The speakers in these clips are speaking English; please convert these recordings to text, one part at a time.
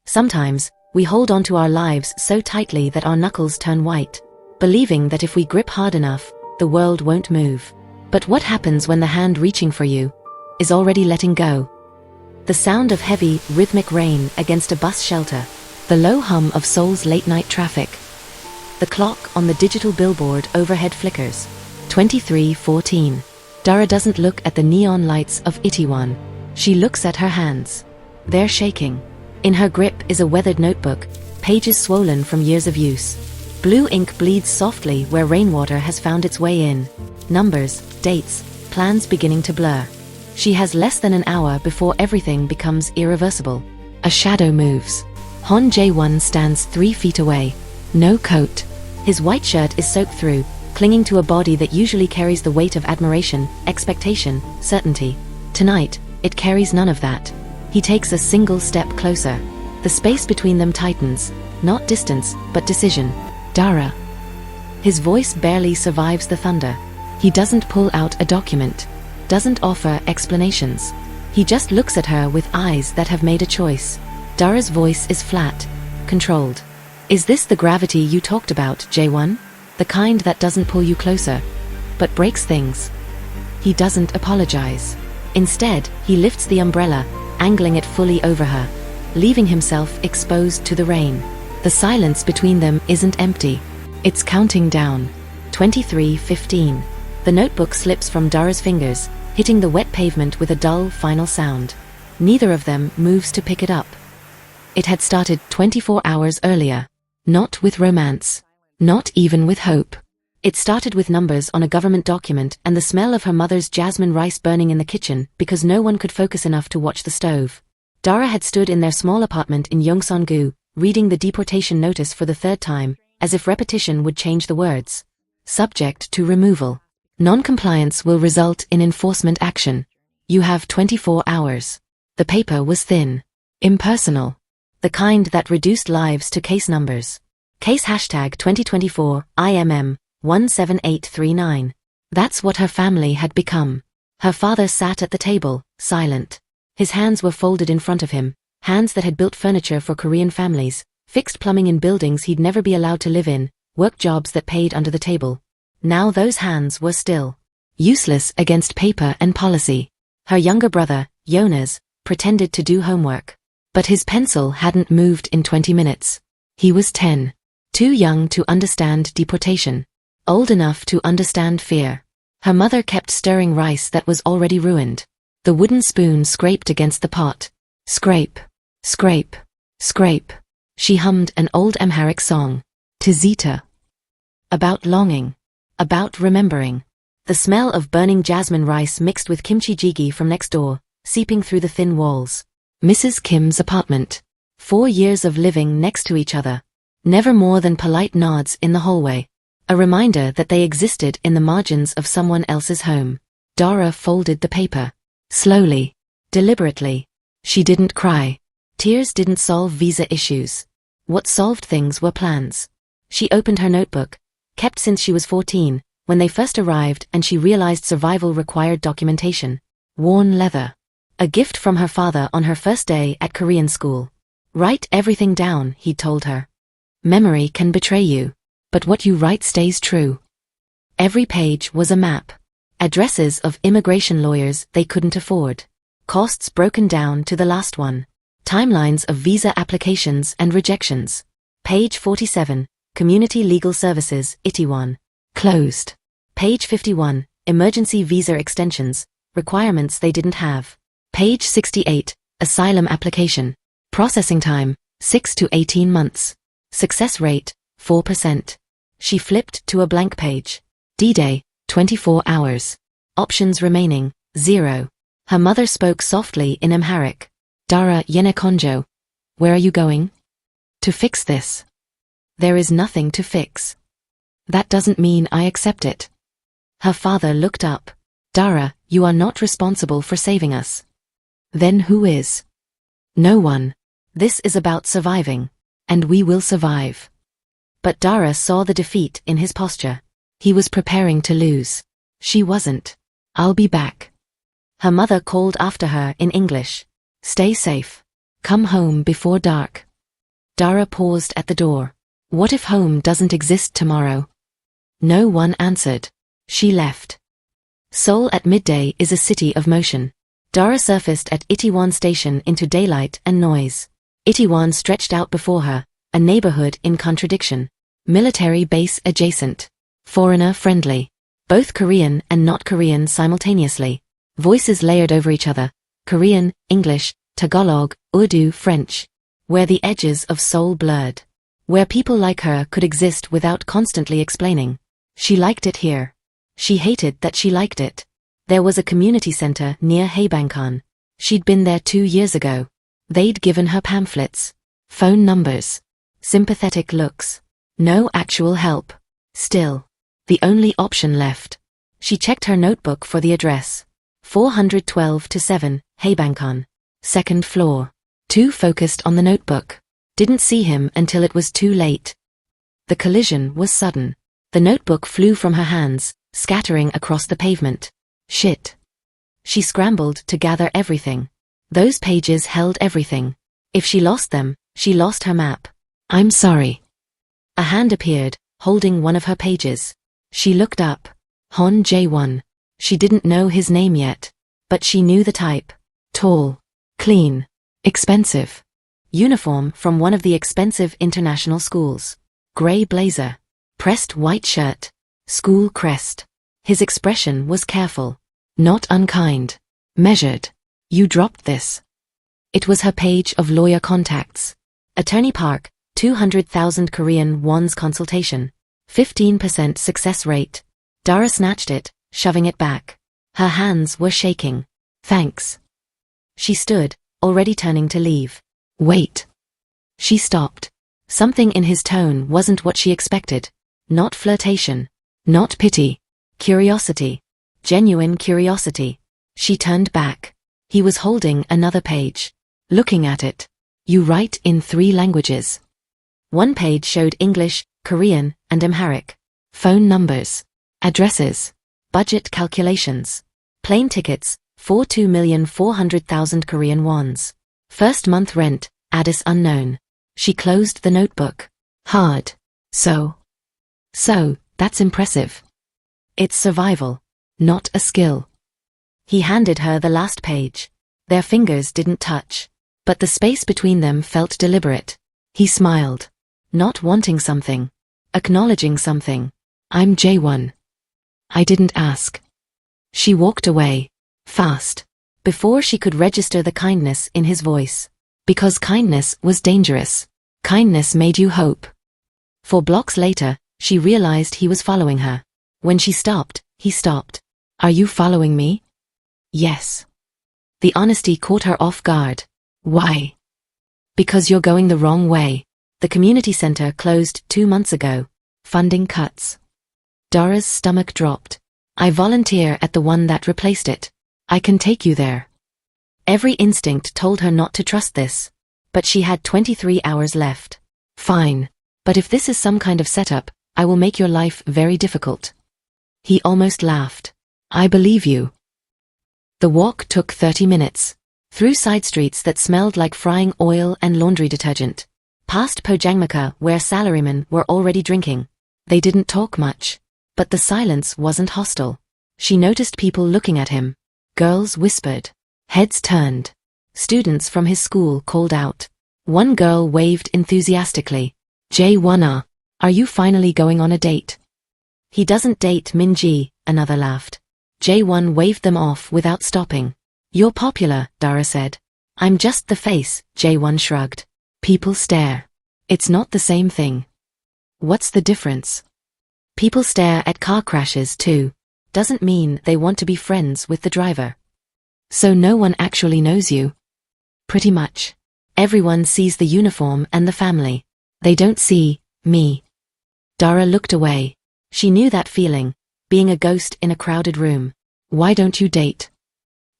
Sometimes, we hold on to our lives so tightly that our knuckles turn white, believing that if we grip hard enough, the world won't move. But what happens when the hand reaching for you is already letting go? The sound of heavy, rhythmic rain against a bus shelter, the low hum of Seoul's late-night traffic. The clock on the digital billboard overhead flickers. 23:14. Dara doesn't look at the neon lights of Itaewon. She looks at her hands. They're shaking. In her grip is a weathered notebook, pages swollen from years of use. Blue ink bleeds softly where rainwater has found its way in. Numbers, dates, plans beginning to blur. She has less than an hour before everything becomes irreversible. A shadow moves. Han Jae-won stands 3 feet away. No coat. His white shirt is soaked through, clinging to a body that usually carries the weight of admiration, expectation, certainty. Tonight, it carries none of that. He takes a single step closer. The space between them tightens, not distance, but decision. Dara. His voice barely survives the thunder. He doesn't pull out a document, doesn't offer explanations. He just looks at her with eyes that have made a choice. Dara's voice is flat, controlled. Is this the gravity you talked about, Jae-won? The kind that doesn't pull you closer, but breaks things? He doesn't apologize. Instead, he lifts the umbrella, angling it fully over her, leaving himself exposed to the rain. The silence between them isn't empty. It's counting down. 23:15. The notebook slips from Dara's fingers, hitting the wet pavement with a dull, final sound. Neither of them moves to pick it up. It had started 24 hours earlier. Not with romance. Not even with hope. It started with numbers on a government document and the smell of her mother's jasmine rice burning in the kitchen because no one could focus enough to watch the stove. Dara had stood in their small apartment in Yongsan-gu, reading the deportation notice for the 3rd time, as if repetition would change the words. Subject to removal. Non-compliance will result in enforcement action. You have 24 hours. The paper was thin. Impersonal. The kind that reduced lives to case numbers. Case hashtag 2024, IMM, 17839. That's what her family had become. Her father sat at the table, silent. His hands were folded in front of him, hands that had built furniture for Korean families, fixed plumbing in buildings he'd never be allowed to live in, work jobs that paid under the table. Now those hands were still. Useless against paper and policy. Her younger brother, Jonas, pretended to do homework. But his pencil hadn't moved in 20 minutes. He was 10. Too young to understand deportation. Old enough to understand fear. Her mother kept stirring rice that was already ruined. The wooden spoon scraped against the pot. Scrape. Scrape. Scrape. She hummed an old Amharic song. Tizita. About longing. About remembering. The smell of burning jasmine rice mixed with kimchi jjigae from next door, seeping through the thin walls. Mrs. Kim's apartment. 4 years of living next to each other. Never more than polite nods in the hallway. A reminder that they existed in the margins of someone else's home. Dara folded the paper. Slowly. Deliberately. She didn't cry. Tears didn't solve visa issues. What solved things were plans. She opened her notebook, kept since she was 14, when they first arrived and she realized survival required documentation. Worn leather. A gift from her father on her first day at Korean school. Write everything down, he told her. Memory can betray you, but what you write stays true. Every page was a map. Addresses of immigration lawyers they couldn't afford. Costs broken down to the last one. Timelines of visa applications and rejections. Page 47, Community Legal Services, Itaewon. Closed. Page 51, Emergency Visa Extensions, requirements they didn't have. Page 68, Asylum Application. Processing time, 6 to 18 months. Success rate, 4%. She flipped to a blank page. D-Day, 24 hours. Options remaining, 0. Her mother spoke softly in Amharic. Dara yene konjo. Where are you going? To fix this. There is nothing to fix. That doesn't mean I accept it. Her father looked up. Dara, you are not responsible for saving us. Then who is? No one. This is about surviving. And we will survive. But Dara saw the defeat in his posture. He was preparing to lose. She wasn't. I'll be back. Her mother called after her in English. Stay safe. Come home before dark. Dara paused at the door. What if home doesn't exist tomorrow? No one answered. She left. Seoul at midday is a city of motion. Dara surfaced at Itaewon station into daylight and noise. Itaewon stretched out before her, a neighborhood in contradiction. Military base adjacent. Foreigner friendly. Both Korean and not Korean simultaneously. Voices layered over each other. Korean, English, Tagalog, Urdu, French. Where the edges of Seoul blurred. Where people like her could exist without constantly explaining. She liked it here. She hated that she liked it. There was a community center near Haebangkan. She'd been there 2 years ago. They'd given her pamphlets. Phone numbers. Sympathetic looks. No actual help. Still. The only option left. She checked her notebook for the address. 412-7, Haebangkan. Second floor. Too focused on the notebook. Didn't see him until it was too late. The collision was sudden. The notebook flew from her hands, scattering across the pavement. Shit. She scrambled to gather everything. Those pages held everything. If she lost them, she lost her map. I'm sorry. A hand appeared, holding one of her pages. She looked up. Han Jae-won. She didn't know his name yet, but she knew the type. Tall. Clean. Expensive. Uniform from one of the expensive international schools. Gray blazer. Pressed white shirt. School crest. His expression was careful. Not unkind. Measured. You dropped this. It was her page of lawyer contacts. Attorney Park, 200,000 Korean won's consultation. 15% success rate. Dara snatched it, shoving it back. Her hands were shaking. Thanks. She stood, already turning to leave. Wait. She stopped. Something in his tone wasn't what she expected. Not flirtation. Not pity. Curiosity. Genuine curiosity. She turned back. He was holding another page. Looking at it. You write in 3 languages. One page showed English, Korean, and Amharic. Phone numbers. Addresses. Budget calculations. Plane tickets, 42,400,000 Korean wons. First month rent, address unknown. She closed the notebook. Hard. So, that's impressive. It's survival, not a skill. He handed her the last page. Their fingers didn't touch, but the space between them felt deliberate. He smiled. Not wanting something. Acknowledging something. I'm Jae-won. I didn't ask. She walked away. Fast. Before she could register the kindness in his voice. Because kindness was dangerous. Kindness made you hope. 4 blocks later, she realized he was following her. When she stopped, he stopped. Are you following me? Yes. The honesty caught her off guard. Why? Because you're going the wrong way. The community center closed 2 months ago. Funding cuts. Dara's stomach dropped. I volunteer at the one that replaced it. I can take you there. Every instinct told her not to trust this. But she had 23 hours left. Fine. But if this is some kind of setup, I will make your life very difficult. He almost laughed. I believe you. The walk took 30 minutes. Through side streets that smelled like frying oil and laundry detergent. Past Pojangmaka where salarymen were already drinking. They didn't talk much. But the silence wasn't hostile. She noticed people looking at him. Girls whispered. Heads turned. Students from his school called out. One girl waved enthusiastically. Jae-won, are you finally going on a date? He doesn't date Min-ji, another laughed. Jae-won waved them off without stopping. You're popular, Dara said. I'm just the face, Jae-won shrugged. People stare. It's not the same thing. What's the difference? People stare at car crashes too. Doesn't mean they want to be friends with the driver. So no one actually knows you? Pretty much. Everyone sees the uniform and the family. They don't see me. Dara looked away. She knew that feeling, being a ghost in a crowded room. Why don't you date?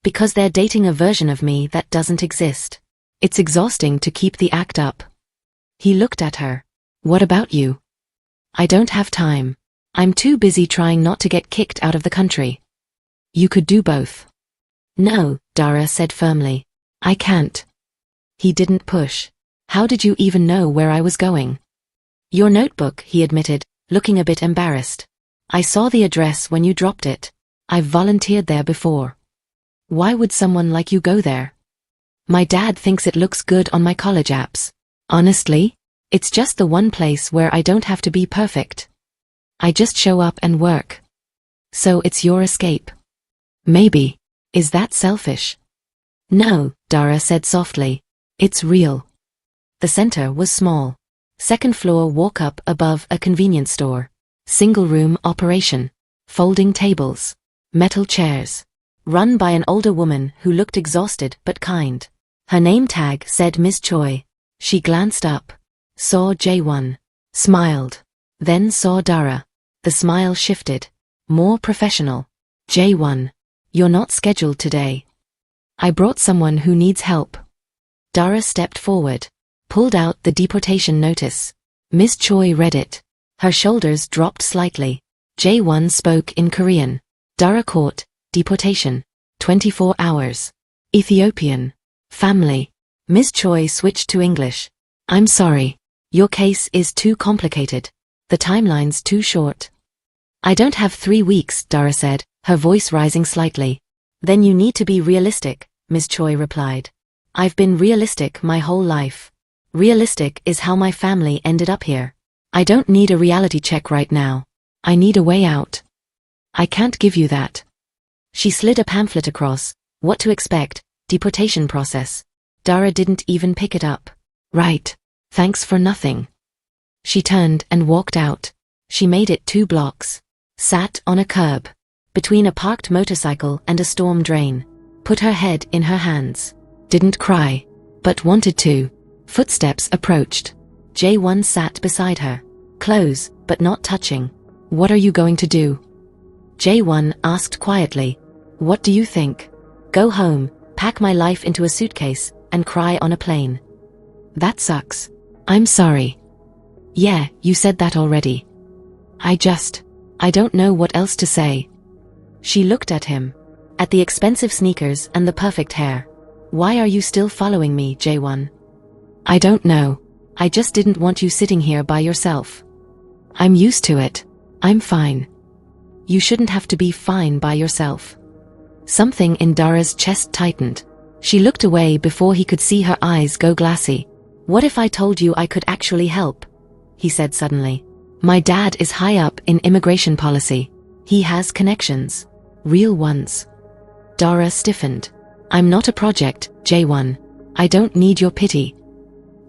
Because they're dating a version of me that doesn't exist. It's exhausting to keep the act up. He looked at her. What about you? I don't have time. I'm too busy trying not to get kicked out of the country. You could do both. No, Dara said firmly. I can't. He didn't push. How did you even know where I was going? Your notebook, he admitted, looking a bit embarrassed. I saw the address when you dropped it. I've volunteered there before. Why would someone like you go there? My dad thinks it looks good on my college apps. Honestly, it's just the one place where I don't have to be perfect. I just show up and work. So it's your escape. Maybe. Is that selfish? No, Dara said softly. It's real. The center was small. Second floor walk up above a convenience store. Single room operation. Folding tables. Metal chairs. Run by an older woman who looked exhausted but kind. Her name tag said Ms. Choi. She glanced up. Saw Jae-won. Smiled. Then saw Dara. The smile shifted. More professional. Jae-won. You're not scheduled today. I brought someone who needs help. Dara stepped forward. Pulled out the deportation notice. Ms. Choi read it. Her shoulders dropped slightly. Jae-won spoke in Korean. Dara caught. Deportation. 24 hours. Ethiopian. Family. Ms. Choi switched to English. I'm sorry. Your case is too complicated. The timeline's too short. I don't have 3 weeks, Dara said, her voice rising slightly. Then you need to be realistic, Ms. Choi replied. I've been realistic my whole life. Realistic is how my family ended up here. I don't need a reality check right now. I need a way out. I can't give you that. She slid a pamphlet across. What to expect, deportation process. Dara didn't even pick it up. Right. Thanks for nothing. She turned and walked out. She made it 2 blocks. Sat on a curb. Between a parked motorcycle and a storm drain. Put her head in her hands. Didn't cry. But wanted to. Footsteps approached. Jae-won sat beside her. Close, but not touching. What are you going to do? Jae-won asked quietly. What do you think? Go home, pack my life into a suitcase, and cry on a plane. That sucks. I'm sorry. Yeah, you said that already. I don't know what else to say. She looked at him. At the expensive sneakers and the perfect hair. Why are you still following me, Jae-won? I don't know. I just didn't want you sitting here by yourself. I'm used to it. I'm fine. You shouldn't have to be fine by yourself. Something in Dara's chest tightened. She looked away before he could see her eyes go glassy. What if I told you I could actually help? He said suddenly. My dad is high up in immigration policy. He has connections. Real ones. Dara stiffened. I'm not a project, Jae-won. I don't need your pity.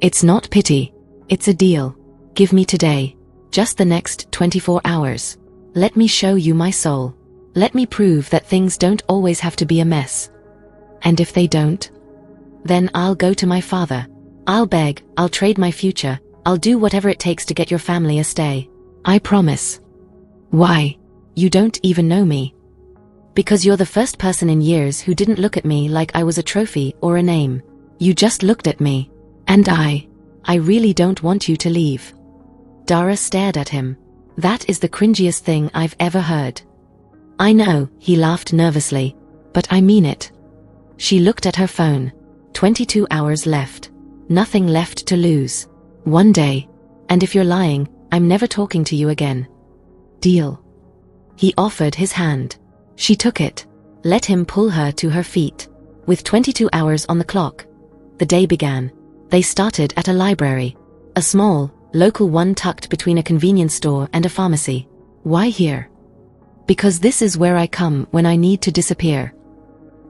It's not pity. It's a deal. Give me today. Just the next 24 hours. Let me show you my soul. Let me prove that things don't always have to be a mess. And if they don't? Then I'll go to my father. I'll beg, I'll trade my future, I'll do whatever it takes to get your family a stay. I promise. Why? You don't even know me. Because you're the first person in years who didn't look at me like I was a trophy or a name. You just looked at me. And I really don't want you to leave. Dara stared at him. That is the cringiest thing I've ever heard. I know, he laughed nervously. But I mean it. She looked at her phone. 22 hours left. Nothing left to lose. One day. And if you're lying, I'm never talking to you again. Deal. He offered his hand. She took it. Let him pull her to her feet. With 22 hours on the clock. The day began. They started at a library. A small, local one tucked between a convenience store and a pharmacy. Why here? Because this is where I come when I need to disappear.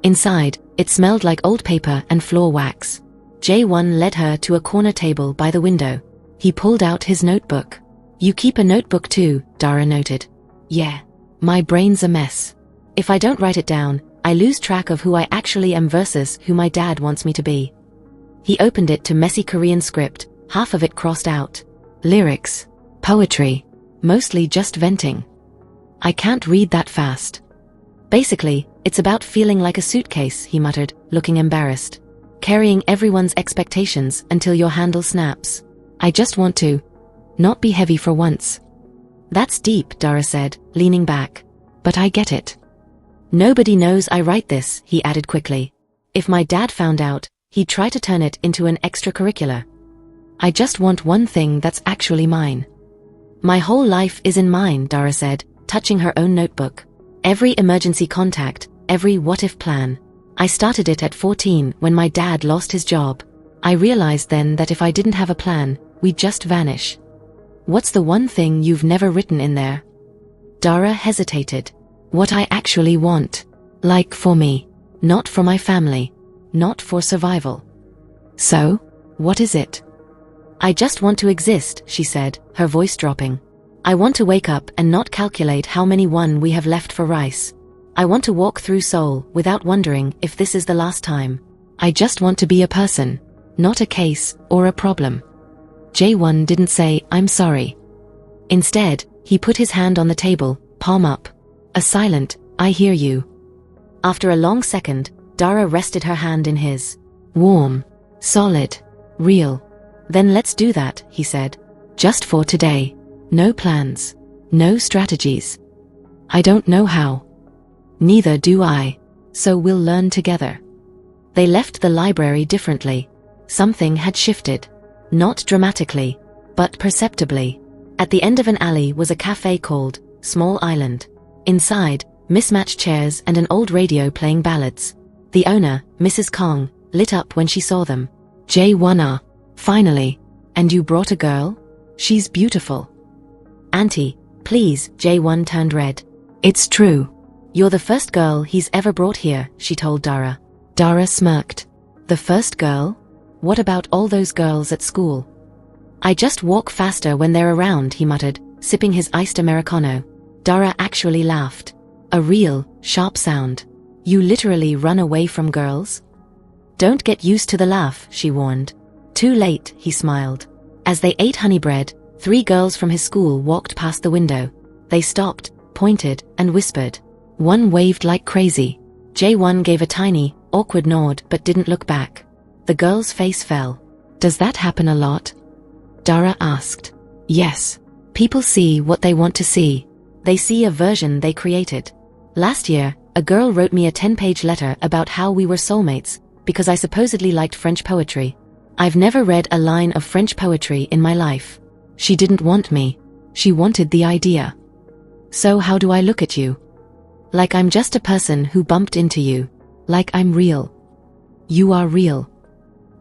Inside, it smelled like old paper and floor wax. Jae-won led her to a corner table by the window. He pulled out his notebook. You keep a notebook too, Dara noted. Yeah. My brain's a mess. If I don't write it down, I lose track of who I actually am versus who my dad wants me to be. He opened it to messy Korean script, half of it crossed out. Lyrics. Poetry. Mostly just venting. I can't read that fast. Basically, it's about feeling like a suitcase, he muttered, looking embarrassed. Carrying everyone's expectations until your handle snaps. I just want to not be heavy for once. That's deep, Dara said, leaning back. But I get it. Nobody knows I write this, he added quickly. If my dad found out, he'd try to turn it into an extracurricular. I just want one thing that's actually mine. My whole life is in mine, Dara said, touching her own notebook. Every emergency contact, every what-if plan. I started it at 14 when my dad lost his job. I realized then that if I didn't have a plan, we'd just vanish. What's the one thing you've never written in there? Dara hesitated. What I actually want. Like for me. Not for my family. Not for survival. So, what is it? I just want to exist, she said, her voice dropping. I want to wake up and not calculate how many we have left for rice. I want to walk through Seoul without wondering if this is the last time. I just want to be a person, not a case or a problem. Jae-won didn't say, I'm sorry. Instead, he put his hand on the table, palm up. A silent, I hear you. After a long second, Dara rested her hand in his. Warm, solid, real. Then let's do that, he said. Just for today. No plans. No strategies. I don't know how. Neither do I. So we'll learn together. They left the library differently. Something had shifted. Not dramatically, but perceptibly. At the end of an alley was a cafe called Small Island. Inside, mismatched chairs and an old radio playing ballads. The owner, Mrs. Kong, lit up when she saw them. Jae-won, finally. And you brought a girl? She's beautiful. Auntie, please, Jae-won turned red. It's true. You're the first girl he's ever brought here, she told Dara. Dara smirked. The first girl? What about all those girls at school? I just walk faster when they're around, he muttered, sipping his iced Americano. Dara actually laughed. A real, sharp sound. You literally run away from girls? Don't get used to the laugh, she warned. Too late, he smiled. As they ate honey bread, 3 girls from his school walked past the window. They stopped, pointed, and whispered. One waved like crazy. Jae-won gave a tiny, awkward nod but didn't look back. The girl's face fell. Does that happen a lot? Dara asked. Yes. People see what they want to see. They see a version they created. Last year, a girl wrote me a 10-page letter about how we were soulmates, because I supposedly liked French poetry. I've never read a line of French poetry in my life. She didn't want me. She wanted the idea. So how do I look at you? Like I'm just a person who bumped into you. Like I'm real. You are real.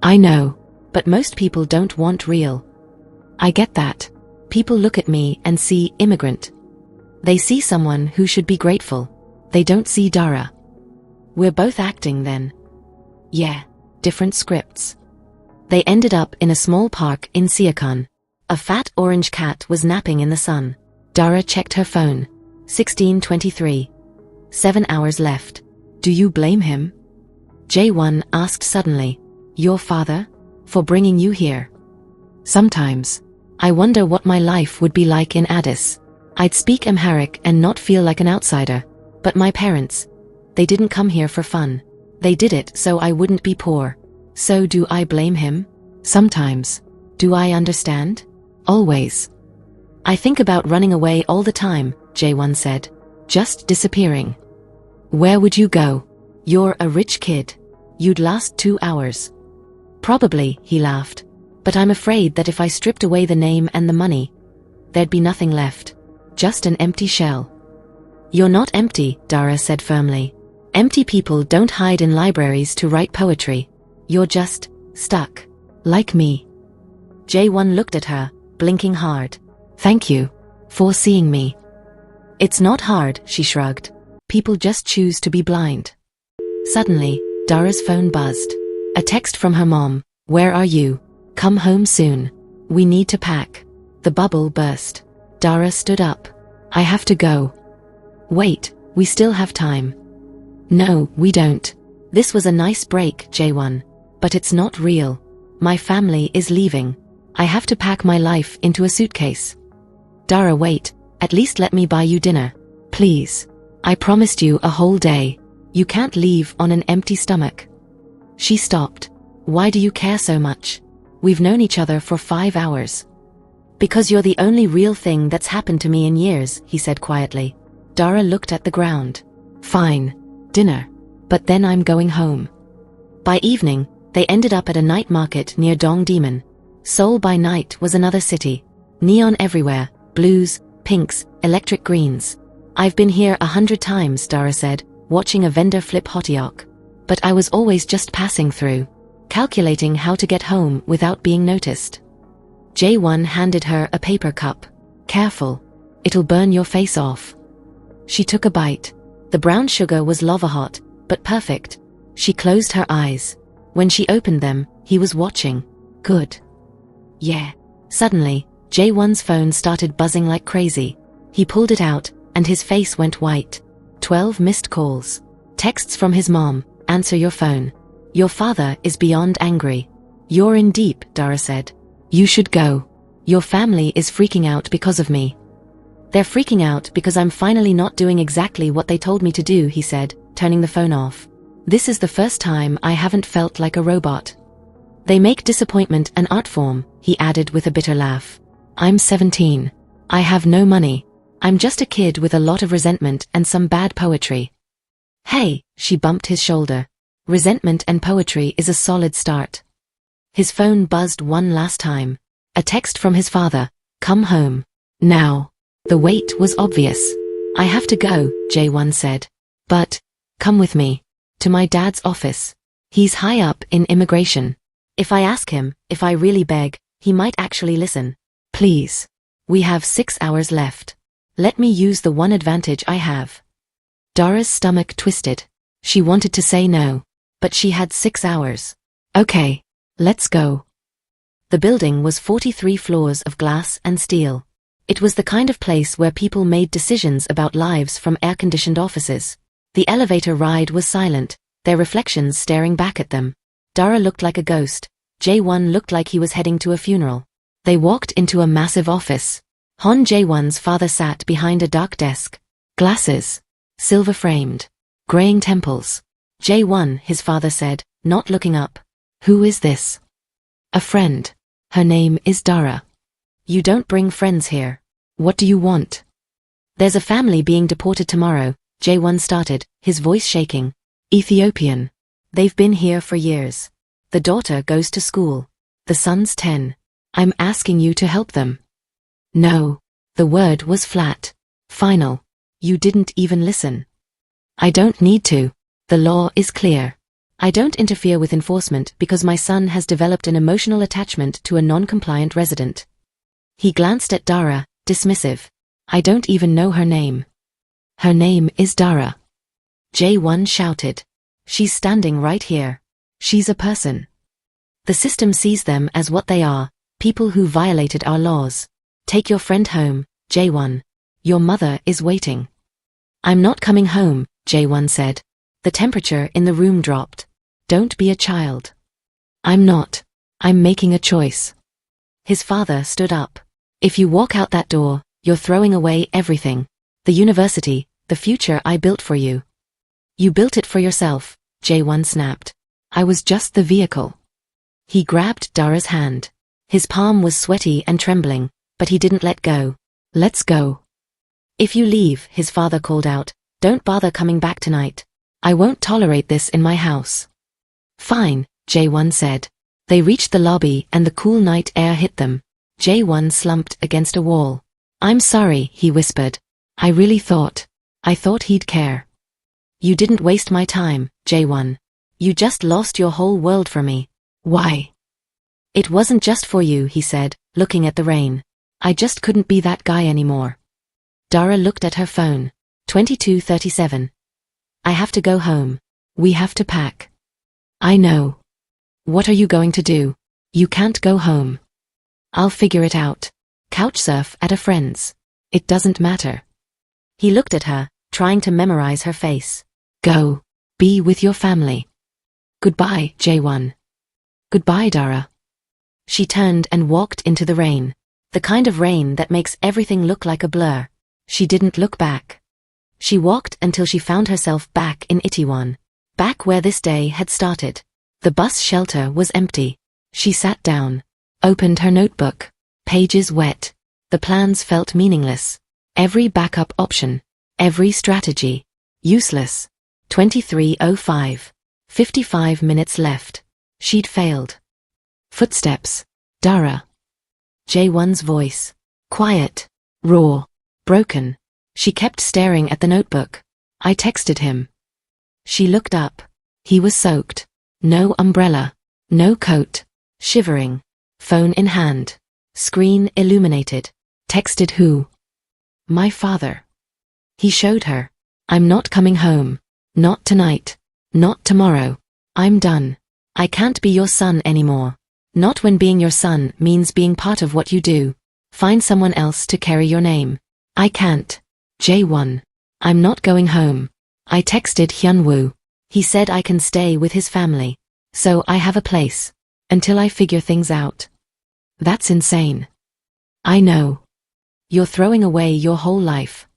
I know, but most people don't want real. I get that. People look at me and see immigrant. They see someone who should be grateful. They don't see Dara. We're both acting then. Yeah, different scripts. They ended up in a small park in Seoul. A fat orange cat was napping in the sun. Dara checked her phone. 16:23. 7 hours left. Do you blame him? Jae-won asked suddenly. Your father? For bringing you here? Sometimes. I wonder what my life would be like in Addis. I'd speak Amharic and not feel like an outsider. But my parents, they didn't come here for fun. They did it so I wouldn't be poor. So do I blame him? Sometimes. Do I understand? Always. I think about running away all the time, Jae-won said. Just disappearing. Where would you go? You're a rich kid. You'd last 2 hours. Probably, he laughed. But I'm afraid that if I stripped away the name and the money, there'd be nothing left. Just an empty shell. You're not empty, Dara said firmly. Empty people don't hide in libraries to write poetry. You're just stuck. Like me. Jae-won looked at her, blinking hard. Thank you for seeing me. It's not hard, she shrugged. People just choose to be blind. Suddenly, Dara's phone buzzed. A text from her mom. Where are you? Come home soon. We need to pack. The bubble burst. Dara stood up. I have to go. Wait, we still have time. No, we don't. This was a nice break, Jae-won. But it's not real. My family is leaving. I have to pack my life into a suitcase. Dara, wait. At least let me buy you dinner. Please. I promised you a whole day. You can't leave on an empty stomach. She stopped. Why do you care so much? We've known each other for 5 hours. Because you're the only real thing that's happened to me in years, he said quietly. Dara looked at the ground. Fine. Dinner. But then I'm going home. By evening, they ended up at a night market near Dongdaemun. Seoul by night was another city. Neon everywhere, blues, pinks, electric greens. I've been here 100 times, Dara said, watching a vendor flip hotteok. But I was always just passing through, calculating how to get home without being noticed. Jae-won handed her a paper cup. Careful. It'll burn your face off. She took a bite. The brown sugar was lava hot, but perfect. She closed her eyes. When she opened them, he was watching. Good. Yeah. Suddenly, Jae-won's phone started buzzing like crazy. He pulled it out, and his face went white. 12 missed calls. Texts from his mom. Answer your phone. Your father is beyond angry. You're in deep, Dara said. You should go. Your family is freaking out because of me. They're freaking out because I'm finally not doing exactly what they told me to do, he said, turning the phone off. This is the first time I haven't felt like a robot. They make disappointment an art form, he added with a bitter laugh. I'm 17. I have no money. I'm just a kid with a lot of resentment and some bad poetry. Hey, she bumped his shoulder. Resentment and poetry is a solid start. His phone buzzed one last time. A text from his father. Come home. Now. The wait was obvious. I have to go, Jae-won said. But, come with me. To my dad's office. He's high up in immigration. If I ask him, if I really beg, he might actually listen. Please. We have 6 hours left. Let me use the one advantage I have. Dara's stomach twisted. She wanted to say no. But she had 6 hours. Okay. Let's go. The building was 43 floors of glass and steel. It was the kind of place where people made decisions about lives from air-conditioned offices. The elevator ride was silent, their reflections staring back at them. Dara looked like a ghost. Jae-won looked like he was heading to a funeral. They walked into a massive office. Han Jae-won's father sat behind a dark desk. Glasses. Silver-framed. Graying temples. Jae-won, his father said, not looking up. Who is this? A friend. Her name is Dara. You don't bring friends here. What do you want? There's a family being deported tomorrow, Jae-won started, his voice shaking. Ethiopian. They've been here for years. The daughter goes to school. The son's 10. I'm asking you to help them. No. The word was flat. Final. You didn't even listen. I don't need to. The law is clear. I don't interfere with enforcement because my son has developed an emotional attachment to a non-compliant resident. He glanced at Dara, dismissive. I don't even know her name. Her name is Dara. Jae-won shouted. She's standing right here. She's a person. The system sees them as what they are, people who violated our laws. Take your friend home, Jae-won. Your mother is waiting. I'm not coming home, Jae-won said. The temperature in the room dropped. Don't be a child. I'm not. I'm making a choice. His father stood up. If you walk out that door, you're throwing away everything. The university, the future I built for you. You built it for yourself, Jae-won snapped. I was just the vehicle. He grabbed Dara's hand. His palm was sweaty and trembling, but he didn't let go. Let's go. If you leave, his father called out, don't bother coming back tonight. I won't tolerate this in my house. Fine, Jae-won said. They reached the lobby and the cool night air hit them. Jae-won slumped against a wall. I'm sorry, he whispered. I thought he'd care. You didn't waste my time, Jae-won. You just lost your whole world for me. Why? It wasn't just for you, he said, looking at the rain. I just couldn't be that guy anymore. Dara looked at her phone. 22:37. I have to go home. We have to pack. I know. What are you going to do? You can't go home. I'll figure it out. Couchsurf at a friend's. It doesn't matter. He looked at her, trying to memorize her face. Go. Be with your family. Goodbye, Jae-won. Goodbye, Dara. She turned and walked into the rain. The kind of rain that makes everything look like a blur. She didn't look back. She walked until she found herself back in Itaewon. Back where this day had started. The bus shelter was empty. She sat down. Opened her notebook. Pages wet. The plans felt meaningless. Every backup option. Every strategy. Useless. 23:05. 55 minutes left. She'd failed. Footsteps. Dara. Jae-won's voice. Quiet. Raw. Broken. She kept staring at the notebook. I texted him. She looked up. He was soaked. No umbrella. No coat. Shivering. Phone in hand. Screen illuminated. Texted who? My father. He showed her. I'm not coming home. Not tonight. Not tomorrow. I'm done. I can't be your son anymore. Not when being your son means being part of what you do. Find someone else to carry your name. I can't. Jae-won. I'm not going home. I texted Hyunwoo. He said I can stay with his family. So I have a place. Until I figure things out. That's insane. I know. You're throwing away your whole life.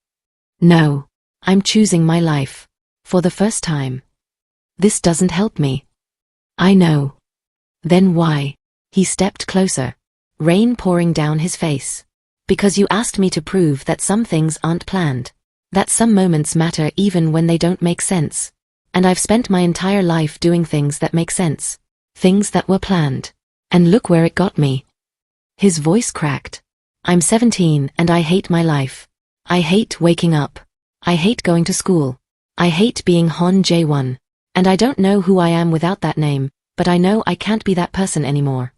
No. I'm choosing my life. For the first time. This doesn't help me. I know. Then why? He stepped closer. Rain pouring down his face. Because you asked me to prove that some things aren't planned. That some moments matter even when they don't make sense. And I've spent my entire life doing things that make sense. Things that were planned. And look where it got me. His voice cracked. I'm 17 and I hate my life. I hate waking up. I hate going to school. I hate being Han Jae-won. And I don't know who I am without that name, but I know I can't be that person anymore.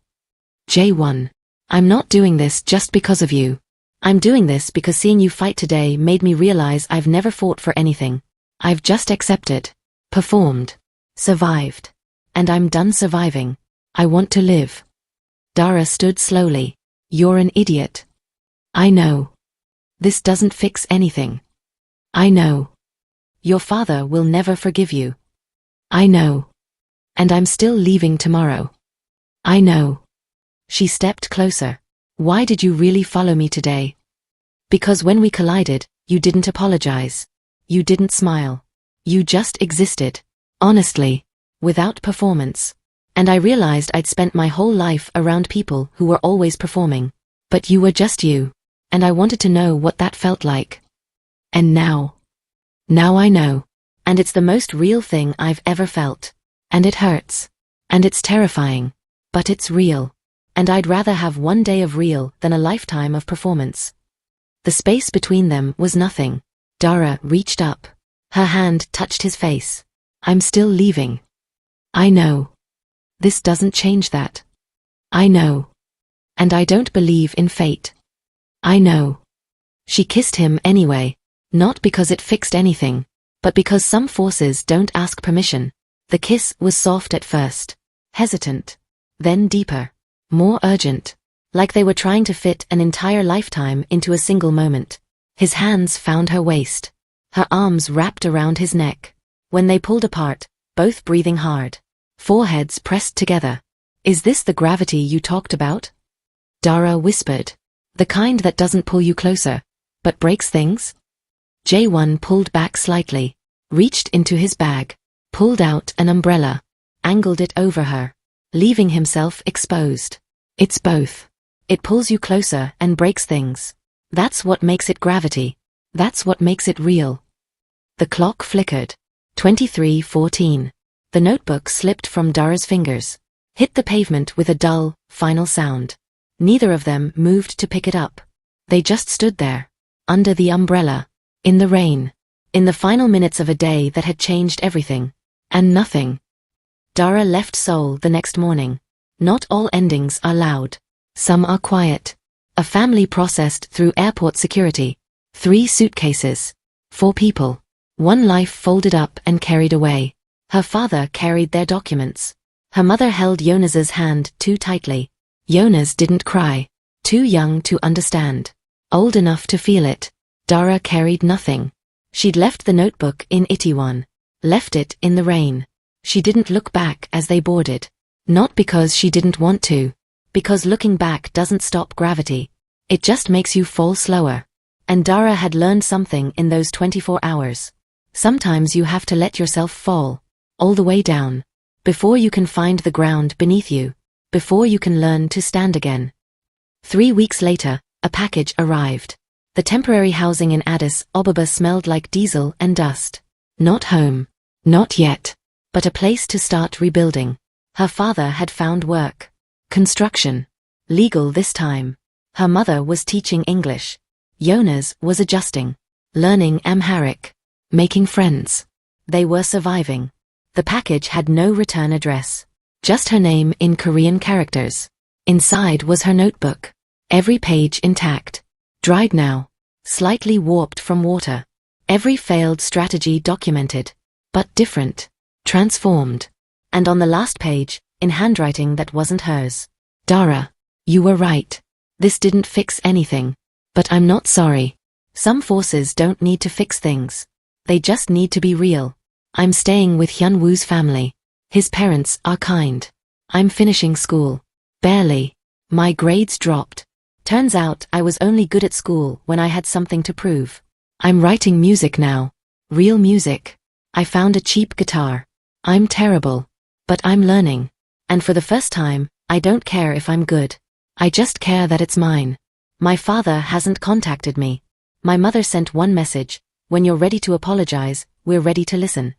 Jae-won. I'm not doing this just because of you. I'm doing this because seeing you fight today made me realize I've never fought for anything. I've just accepted. Performed. Survived. And I'm done surviving. I want to live. Dara stood slowly. You're an idiot. I know. This doesn't fix anything. I know. Your father will never forgive you. I know. And I'm still leaving tomorrow. I know. She stepped closer. Why did you really follow me today? Because when we collided, you didn't apologize. You didn't smile. You just existed. Honestly. Without performance. And I realized I'd spent my whole life around people who were always performing. But you were just you. And I wanted to know what that felt like. And now. Now I know. And it's the most real thing I've ever felt. And it hurts. And it's terrifying. But it's real. And I'd rather have one day of real than a lifetime of performance. The space between them was nothing. Dara reached up. Her hand touched his face. I'm still leaving. I know. This doesn't change that. I know. And I don't believe in fate. I know. She kissed him anyway, not because it fixed anything, but because some forces don't ask permission. The kiss was soft at first, hesitant, then deeper, more urgent, like they were trying to fit an entire lifetime into a single moment. His hands found her waist. Her arms wrapped around his neck. When they pulled apart, both breathing hard. Foreheads pressed together. Is this the gravity you talked about? Dara whispered. The kind that doesn't pull you closer, but breaks things? Jae-won pulled back slightly, reached into his bag, pulled out an umbrella, angled it over her, leaving himself exposed. It's both. It pulls you closer and breaks things. That's what makes it gravity. That's what makes it real. The clock flickered. 23:14. The notebook slipped from Dara's fingers, hit the pavement with a dull, final sound. Neither of them moved to pick it up. They just stood there, under the umbrella, in the rain, in the final minutes of a day that had changed everything, and nothing. Dara left Seoul the next morning. Not all endings are loud. Some are quiet. A family processed through airport security. 3 suitcases. 4 people. 1 life folded up and carried away. Her father carried their documents. Her mother held Jonas's hand too tightly. Jonas didn't cry. Too young to understand. Old enough to feel it. Dara carried nothing. She'd left the notebook in Itaewon. Left it in the rain. She didn't look back as they boarded. Not because she didn't want to. Because looking back doesn't stop gravity. It just makes you fall slower. And Dara had learned something in those 24 hours. Sometimes you have to let yourself fall. All the way down. Before you can find the ground beneath you. Before you can learn to stand again. 3 weeks later, a package arrived. The temporary housing in Addis Ababa smelled like diesel and dust. Not home. Not yet. But a place to start rebuilding. Her father had found work. Construction. Legal this time. Her mother was teaching English. Jonas was adjusting. Learning Amharic. Making friends. They were surviving. The package had no return address. Just her name in Korean characters. Inside was her notebook. Every page intact. Dried now. Slightly warped from water. Every failed strategy documented. But different. Transformed. And on the last page, in handwriting that wasn't hers. Dara. You were right. This didn't fix anything. But I'm not sorry. Some forces don't need to fix things. They just need to be real. I'm staying with Hyun-woo's family. His parents are kind. I'm finishing school. Barely. My grades dropped. Turns out I was only good at school when I had something to prove. I'm writing music now. Real music. I found a cheap guitar. I'm terrible. But I'm learning. And for the first time, I don't care if I'm good. I just care that it's mine. My father hasn't contacted me. My mother sent one message. When you're ready to apologize, we're ready to listen.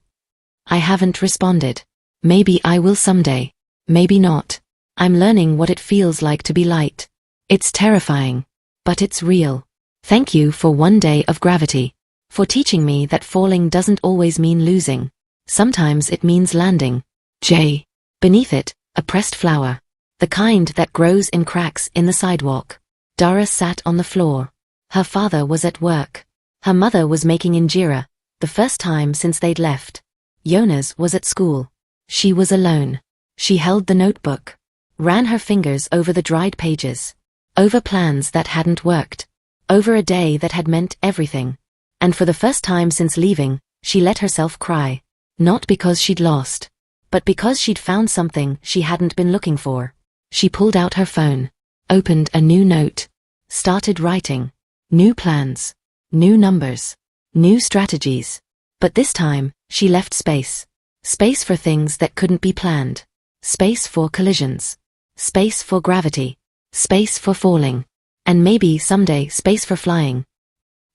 I haven't responded. Maybe I will someday. Maybe not. I'm learning what it feels like to be light. It's terrifying. But it's real. Thank you for one day of gravity. For teaching me that falling doesn't always mean losing. Sometimes it means landing. J. Beneath it, a pressed flower. The kind that grows in cracks in the sidewalk. Dara sat on the floor. Her father was at work. Her mother was making injera, the first time since they'd left. Jonas was at school. She was alone. She held the notebook. Ran her fingers over the dried pages. Over plans that hadn't worked. Over a day that had meant everything. And for the first time since leaving, she let herself cry. Not because she'd lost. But because she'd found something she hadn't been looking for. She pulled out her phone. Opened a new note. Started writing. New plans. New numbers. New strategies. But this time, she left space. Space for things that couldn't be planned. Space for collisions. Space for gravity. Space for falling. And maybe someday space for flying.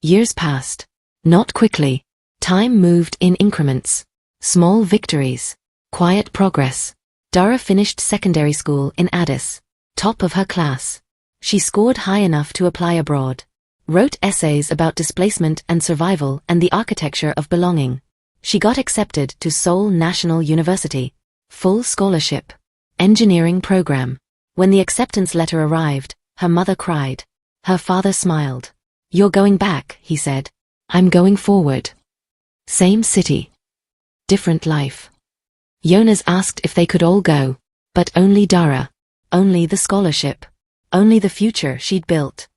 Years passed. Not quickly. Time moved in increments. Small victories. Quiet progress. Dara finished secondary school in Addis. Top of her class. She scored high enough to apply abroad. Wrote essays about displacement and survival and the architecture of belonging. She got accepted to Seoul National University. Full scholarship. Engineering program. When the acceptance letter arrived, her mother cried. Her father smiled. You're going back, he said. I'm going forward. Same city. Different life. Jonas asked if they could all go. But only Dara. Only the scholarship. Only the future she'd built.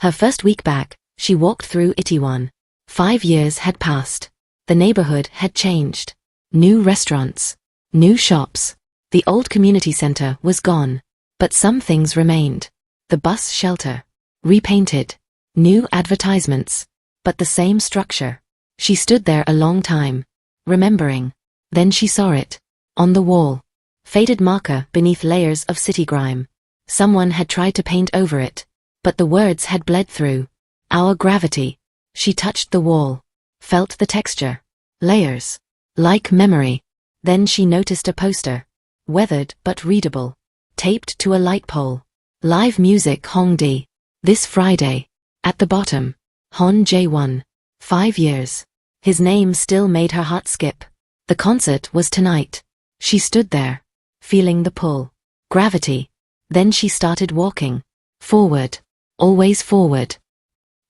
Her first week back, she walked through Itaewon. 5 years had passed. The neighborhood had changed. New restaurants. New shops. The old community center was gone. But some things remained. The bus shelter. Repainted. New advertisements. But the same structure. She stood there a long time. Remembering. Then she saw it. On the wall. Faded marker beneath layers of city grime. Someone had tried to paint over it. But the words had bled through. Our gravity. She touched the wall. Felt the texture. Layers. Like memory. Then she noticed a poster. Weathered but readable. Taped to a light pole. Live music Hongdae. This Friday. At the bottom. Han Jae-won. 5 years. His name still made her heart skip. The concert was tonight. She stood there. Feeling the pull. Gravity. Then she started walking. Forward. Always forward.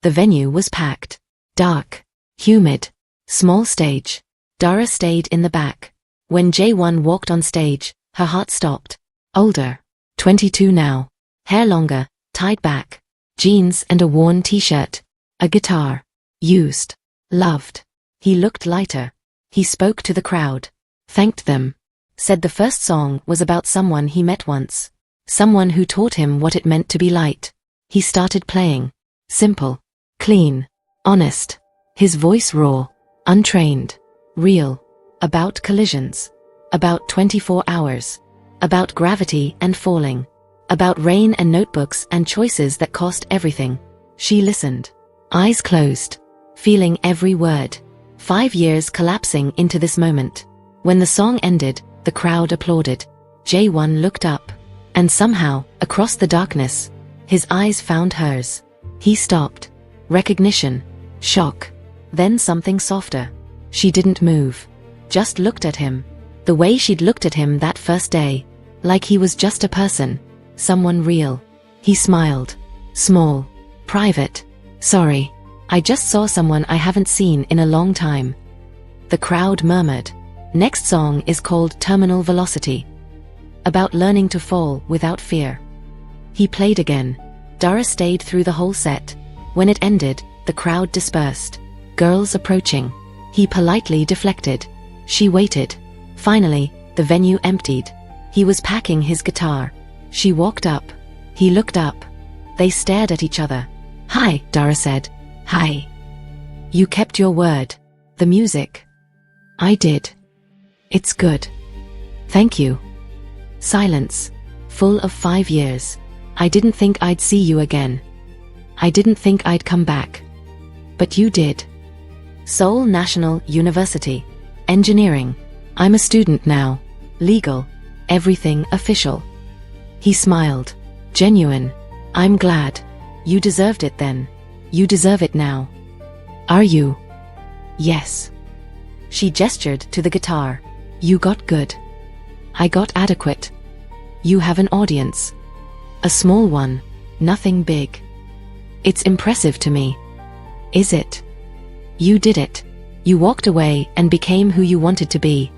The venue was packed. Dark. Humid. Small stage. Dara stayed in the back. When Jae-won walked on stage, her heart stopped. Older. 22 now. Hair longer, tied back. Jeans and a worn t-shirt. A guitar. Used. Loved. He looked lighter. He spoke to the crowd. Thanked them. Said the first song was about someone he met once. Someone who taught him what it meant to be light. He started playing. Simple. Clean. Honest. His voice raw. Untrained. Real. About collisions. About 24 hours. About gravity and falling. About rain and notebooks and choices that cost everything. She listened. Eyes closed. Feeling every word. 5 years collapsing into this moment. When the song ended, the crowd applauded. Jae-won looked up. And somehow, across the darkness, his eyes found hers. He stopped. Recognition. Shock. Then something softer. She didn't move. Just looked at him. The way she'd looked at him that first day. Like he was just a person. Someone real. He smiled. Small. Private. Sorry. I just saw someone I haven't seen in a long time. The crowd murmured. Next song is called Terminal Velocity. About learning to fall without fear. He played again. Dara stayed through the whole set. When it ended, the crowd dispersed. Girls approaching. He politely deflected. She waited. Finally, the venue emptied. He was packing his guitar. She walked up. He looked up. They stared at each other. "Hi," Dara said. "Hi. You kept your word. The music." "I did. It's good. Thank you." Silence. Full of 5 years. "I didn't think I'd see you again. I didn't think I'd come back. But you did." Seoul National University. Engineering. "I'm a student now. Legal. Everything official." He smiled. Genuine. "I'm glad. You deserved it then. You deserve it now." "Are you?" "Yes." She gestured to the guitar. "You got good. I got adequate. You have an audience. A small one. Nothing big. It's impressive to me." "Is it?" "You did it. You walked away and became who you wanted to be."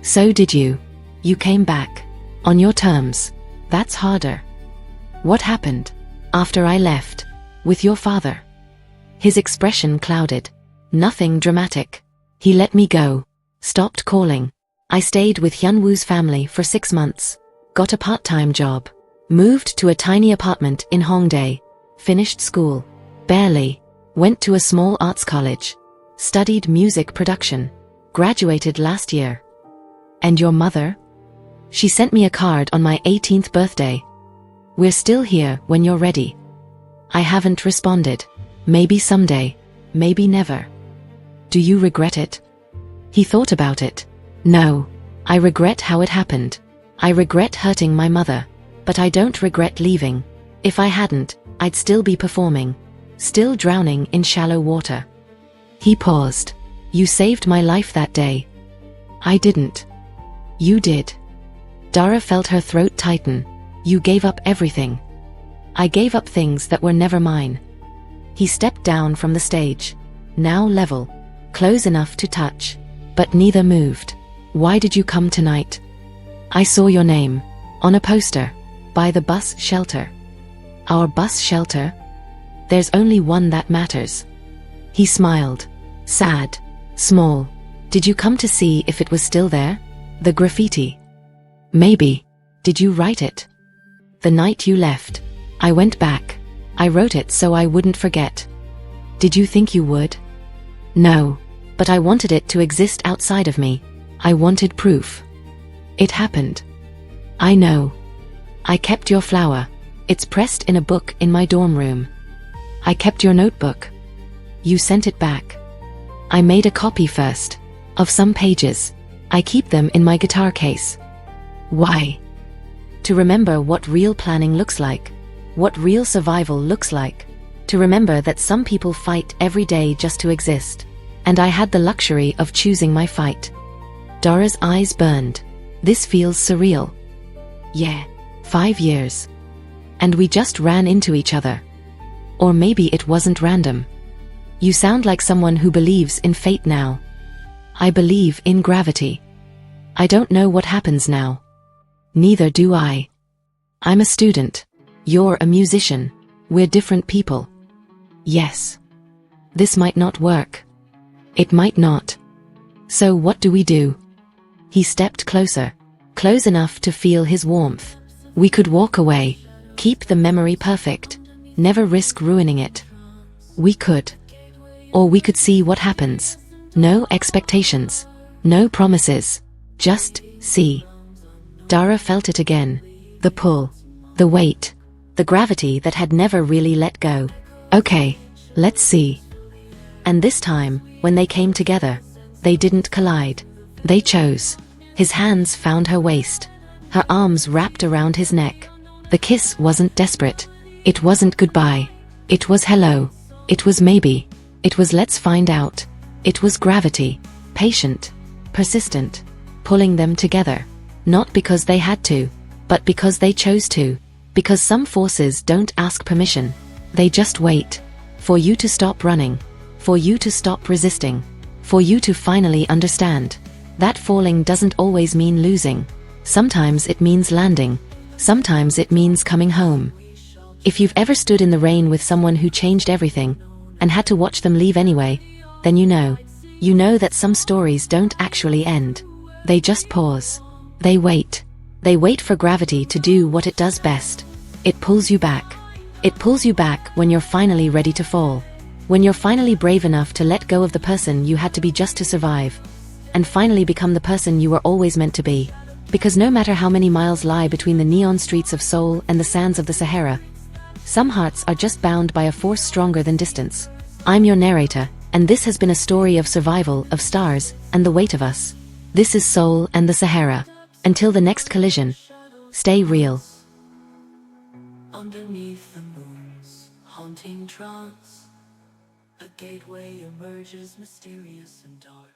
"So did you. You came back. On your terms. That's harder." "What happened?" "After I left. With your father." His expression clouded. "Nothing dramatic. He let me go. Stopped calling. I stayed with Hyunwoo's family for 6 months. Got a part-time job. Moved to a tiny apartment in Hongdae. Finished school. Barely. Went to a small arts college. Studied music production. Graduated last year." "And your mother?" "She sent me a card on my 18th birthday. We're still here when you're ready." "I haven't responded. Maybe someday. Maybe never." "Do you regret it?" He thought about it. "No. I regret how it happened. I regret hurting my mother. But I don't regret leaving. If I hadn't, I'd still be performing. Still drowning in shallow water." He paused. "You saved my life that day." "I didn't." "You did." Dara felt her throat tighten. "You gave up everything." "I gave up things that were never mine." He stepped down from the stage. Now level. Close enough to touch. But neither moved. "Why did you come tonight?" "I saw your name. On a poster. By the bus shelter." "Our bus shelter?" "There's only one that matters." He smiled. Sad. Small. "Did you come to see if it was still there? The graffiti?" "Maybe." "Did you write it?" "The night you left. I went back. I wrote it so I wouldn't forget." "Did you think you would?" "No. But I wanted it to exist outside of me. I wanted proof. It happened." "I know. I kept your flower. It's pressed in a book in my dorm room." "I kept your notebook." "You sent it back." "I made a copy first. Of some pages. I keep them in my guitar case." "Why?" "To remember what real planning looks like. What real survival looks like. To remember that some people fight every day just to exist. And I had the luxury of choosing my fight." Dara's eyes burned. "This feels surreal." "Yeah. 5 years. And we just ran into each other. Or maybe it wasn't random. You sound like someone who believes in fate now." "I believe in gravity. I don't know what happens now." "Neither do I. I'm a student. You're a musician. We're different people." "Yes. This might not work." "It might not. So what do we do?" He stepped closer. Close enough to feel his warmth. "We could walk away. Keep the memory perfect. Never risk ruining it. We could. Or we could see what happens. No expectations. No promises. Just see." Dara felt it again. The pull. The weight. The gravity that had never really let go. "Okay. Let's see." And this time, when they came together, they didn't collide. They chose. His hands found her waist. her arms wrapped around his neck. The kiss wasn't desperate. It wasn't goodbye. It was hello. It was maybe. It was let's find out. It was gravity. Patient. Persistent. Pulling them together. Not because they had to, but because they chose to. Because some forces don't ask permission. They just wait. For you to stop running. For you to stop resisting. For you to finally understand. That falling doesn't always mean losing. Sometimes it means landing. Sometimes it means coming home. If you've ever stood in the rain with someone who changed everything, and had to watch them leave anyway, then you know that some stories don't actually end. They just pause. They wait. They wait for gravity to do what it does best. It pulls you back. It pulls you back when you're finally ready to fall. When you're finally brave enough to let go of the person you had to be just to survive. And finally become the person you were always meant to be. Because no matter how many miles lie between the neon streets of Seoul and the sands of the Sahara, some hearts are just bound by a force stronger than distance. I'm your narrator, and this has been a story of survival, of stars, and the weight of us. This is Seoul and the Sahara. Until the next collision, stay real. Underneath the moon's haunting trance, a gateway emerges mysterious and dark.